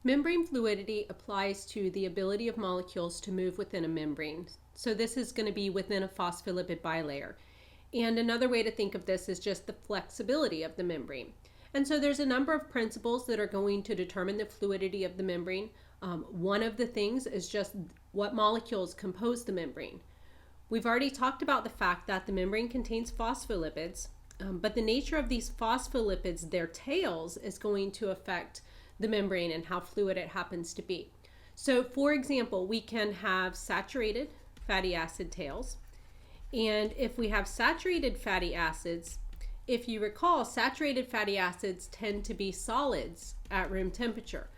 Membrane fluidity applies to the ability of molecules to move within a membrane. So this is going to be within a phospholipid bilayer. And another way to think of this is just the flexibility of the membrane. And so there's a number of principles that are going to determine the fluidity of the membrane. One of the things is just what molecules compose the membrane. We've already talked about the fact that the membrane contains phospholipids, but the nature of these phospholipids, their tails, is going to affect the membrane and how fluid it happens to be. So for example, we can have saturated fatty acid tails. And if we have saturated fatty acids, if you recall, saturated fatty acids tend to be solids at room temperature,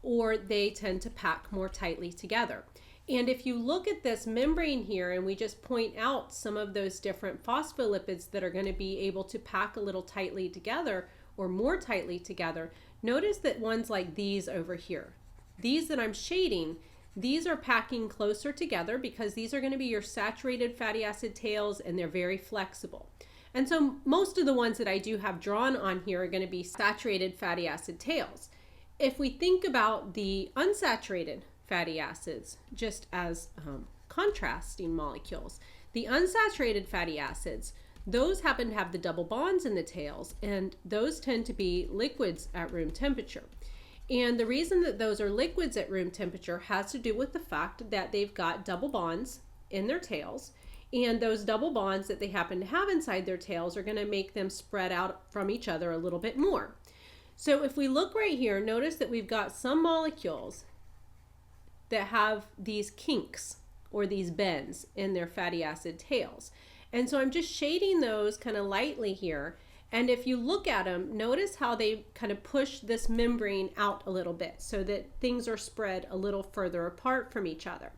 or they tend to pack more tightly together. And if you look at this membrane here and we just point out some of those different phospholipids that are going to be able to pack a little tightly together or more tightly together, notice that ones like these over here, these that I'm shading, these are packing closer together because these are going to be your saturated fatty acid tails and they're very flexible. And so most of the ones that I do have drawn on here are going to be saturated fatty acid tails. If we think about the unsaturated fatty acids just as contrasting molecules, the unsaturated fatty acids, those happen to have the double bonds in the tails, and those tend to be liquids at room temperature. And the reason that those are liquids at room temperature has to do with the fact that they've got double bonds in their tails, and those double bonds that they happen to have inside their tails are going to make them spread out from each other a little bit more. So if we look right here, notice that we've got some molecules that have these kinks or these bends in their fatty acid tails. And so I'm just shading those kind of lightly here. And if you look at them, notice how they kind of push this membrane out a little bit so that things are spread a little further apart from each other.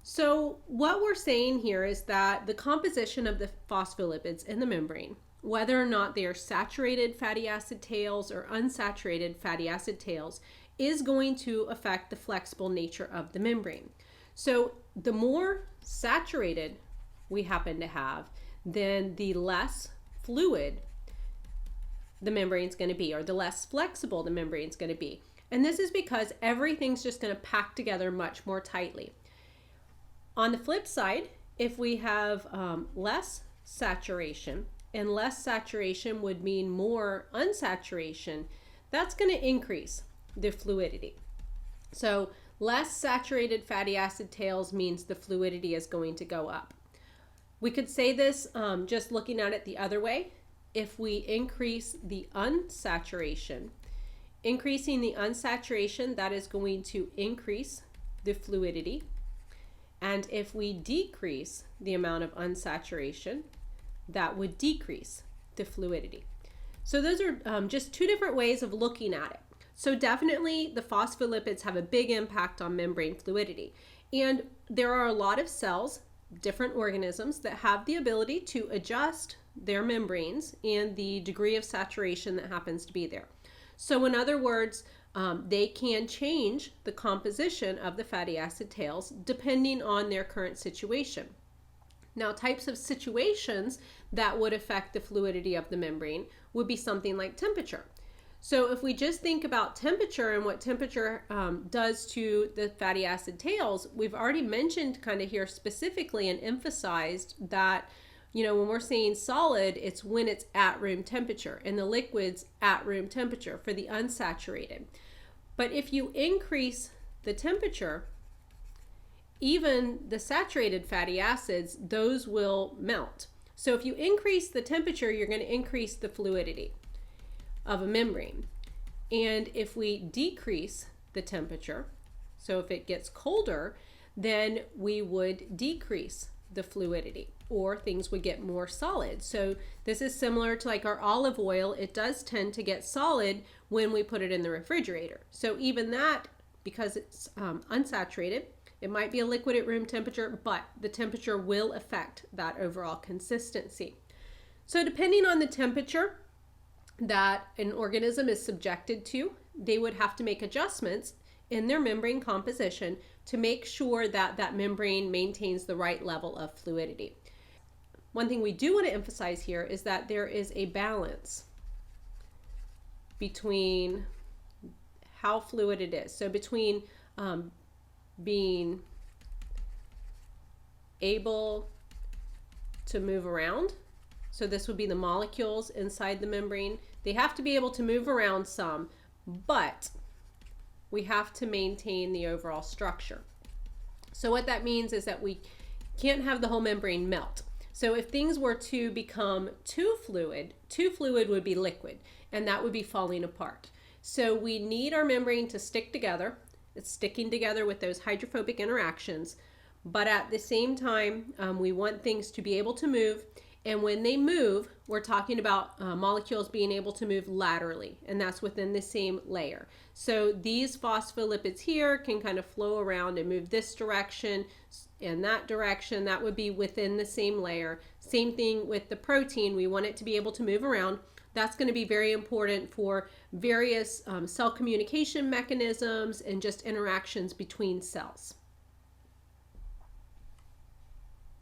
So what we're saying here is that the composition of the phospholipids in the membrane, whether or not they are saturated fatty acid tails or unsaturated fatty acid tails, is going to affect the flexible nature of the membrane. So the more saturated we happen to have, then the less fluid the membrane is going to be, or the less flexible the membrane is going to be. And this is because everything's just going to pack together much more tightly. On the flip side, if we have less saturation, and less saturation would mean more unsaturation, that's going to increase the fluidity. So less saturated fatty acid tails means the fluidity is going to go up. We could say this just looking at it the other way. If we increase the unsaturation, increasing the unsaturation, that is going to increase the fluidity. And if we decrease the amount of unsaturation, that would decrease the fluidity. So those are just two different ways of looking at it. So definitely the phospholipids have a big impact on membrane fluidity. And there are a lot of cells, different organisms, that have the ability to adjust their membranes and the degree of saturation that happens to be there. So in other words, they can change the composition of the fatty acid tails depending on their current situation. Now, types of situations that would affect the fluidity of the membrane would be something like temperature. So if we just think about temperature and what temperature does to the fatty acid tails, we've already mentioned kind of here specifically and emphasized that, you know, when we're saying solid, it's when it's at room temperature, and the liquid's at room temperature for the unsaturated. But if you increase the temperature, even the saturated fatty acids, those will melt. So if you increase the temperature, you're going to increase the fluidity of a membrane. And if we decrease the temperature, so if it gets colder, then we would decrease the fluidity, or things would get more solid. So this is similar to like our olive oil. It does tend to get solid when we put it in the refrigerator. So even that, because it's unsaturated, it might be a liquid at room temperature, but the temperature will affect that overall consistency. So depending on the temperature that an organism is subjected to, they would have to make adjustments in their membrane composition to make sure that that membrane maintains the right level of fluidity. One thing we do want to emphasize here is that there is a balance between how fluid it is. So between being able to move around, so this would be the molecules inside the membrane. They have to be able to move around some, but we have to maintain the overall structure. So what that means is that we can't have the whole membrane melt. So if things were to become too fluid would be liquid, and that would be falling apart. So we need our membrane to stick together. It's sticking together with those hydrophobic interactions, but at the same time, we want things to be able to move. And when they move, we're talking about molecules being able to move laterally, and that's within the same layer. So these phospholipids here can kind of flow around and move this direction and that direction. That would be within the same layer. Same thing with the protein. We want it to be able to move around. That's going to be very important for various cell communication mechanisms and just interactions between cells.